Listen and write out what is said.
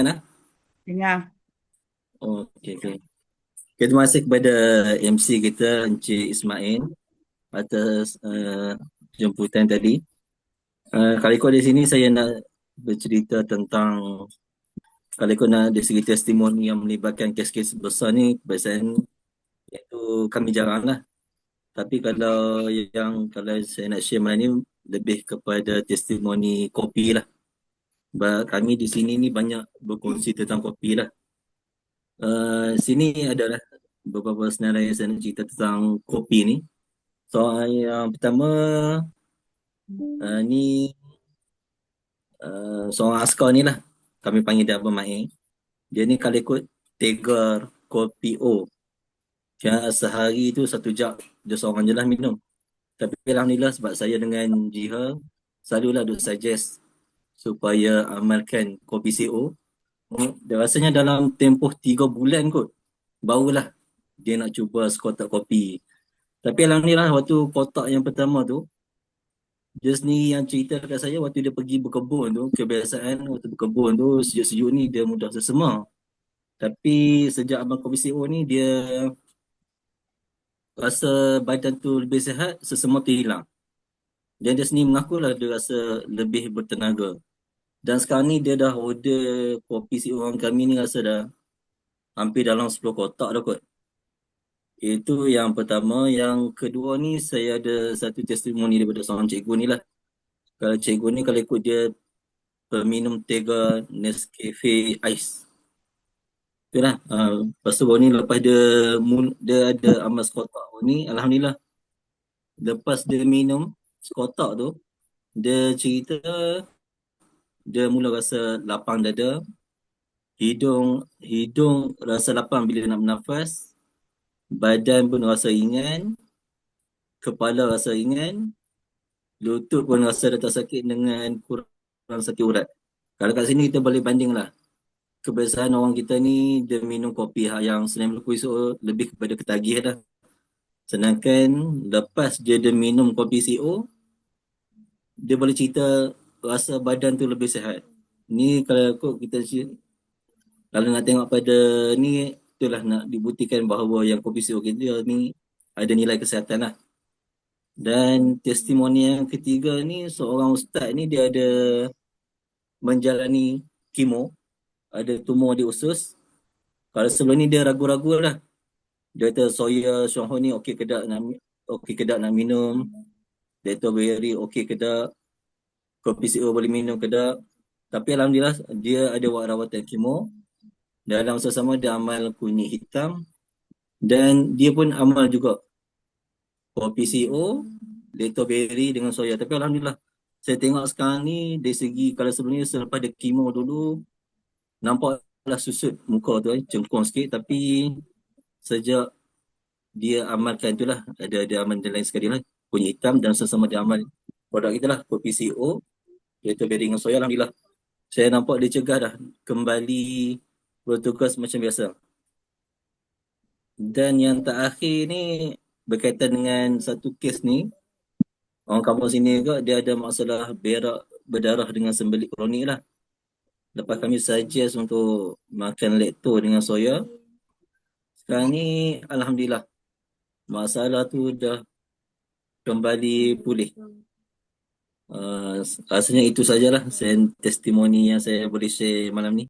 Nah. Dengar. Oh, okey, okey. Okay, terima kasih kepada MC kita Encik Ismail atas jemputan tadi. Kali ko di sini saya nak bercerita tentang kali ko nak dari segi testimoni yang melibatkan kes-kes besar ni kebiasaan iaitu kami jarang lah. Tapi kalau saya nak share malam ni lebih kepada testimoni kopi lah. Sebab kami di sini ni banyak berkongsi tentang kopi lah. Sini adalah beberapa senarai yang saya nak cerita tentang kopi ni. Soal yang pertama, ni seorang askar ni lah. Kami panggil dia Abang Mai. Dia ni kalau ikut tegar kopi O. Yang sehari tu 1 jug dia seorang je lah minum. Tapi Alhamdulillah sebab saya dengan Jiha selalulah duk suggest supaya amalkan kopi CO. Dia rasanya dalam tempoh 3 bulan kot. Barulah dia nak cuba sekotak kopi. Tapi Alhamdulillah waktu kotak yang pertama tu, dia sendiri yang cerita kat saya waktu dia pergi berkebun tu, kebiasaan waktu berkebun tu sejuk-sejuk ni dia mudah tersemar. Tapi sejak abang kopi CO ni dia rasa badan tu lebih sihat, sesemar tu hilang. Dan dia sendiri mengakulah dia rasa lebih bertenaga. Dan sekarang ni dia dah order kopi CO orang kami ni rasa dah hampir dalam 10 kotak dah kot. Itu yang pertama. Yang kedua ni saya ada satu testimoni daripada seorang cikgu ni lah. Kalau cikgu ni kalau ikut dia peminum Tega Nescafe Ice. Itulah. Lepas tu baru ni lepas dia ada amal sekotak baru ni. Alhamdulillah. Lepas dia minum sekotak tu, dia cerita dia mula rasa lapang dada. Hidung rasa lapang bila nak bernafas. Badan pun rasa ringan. Kepala rasa ringan. Lutut pun rasa dah tak sakit dengan kurang sakit urat. Kalau kat sini kita boleh banding lah. Kebiasaan orang kita ni dia minum kopi yang Senin Melaka esok lebih kepada ketagih dah. Sedangkan lepas dia minum kopi CO, dia boleh cerita rasa badan tu lebih sihat. Ni kalau kalau nak tengok pada ni, itulah nak dibuktikan bahawa yang kopi CO kita ni ada nilai kesihatan lah. Dan testimoni yang ketiga ni, seorang ustaz ni dia ada menjalani kemo, ada tumor di usus. Kalau sebelum ni dia ragu-ragu lah. Dia kata soya Syonghor ni okey ke tak nak minum. Dia kata berry okey ke tak. Kopi CO boleh minum ke tak. Tapi Alhamdulillah dia ada buat rawatan kemo. Dalam masa sama dia amal kunyit hitam. Dan dia pun amal juga kopi CO, Leto berry dengan soya. Tapi Alhamdulillah saya tengok sekarang ni dari segi kalau sebelum ni selepas dia kemo dulu nampaklah susut muka tu cengkung sikit. Tapi sejak dia amalkan itulah ada amal dan lain sekali lah kunyit hitam dan sesama dia amal produk kita lah kopi CO iaitu beri dengan soya. Alhamdulillah saya nampak dia cegah dah kembali bertugas macam biasa. Dan yang terakhir ni berkaitan dengan satu kes ni, orang kampung sini juga dia ada masalah berak berdarah dengan sembelit kronik lah. Lepas kami suggest untuk makan lekto dengan soya, sekarang ni Alhamdulillah masalah tu dah kembali pulih. Uh, Rasanya itu sajalah testimoni yang saya boleh share malam ni.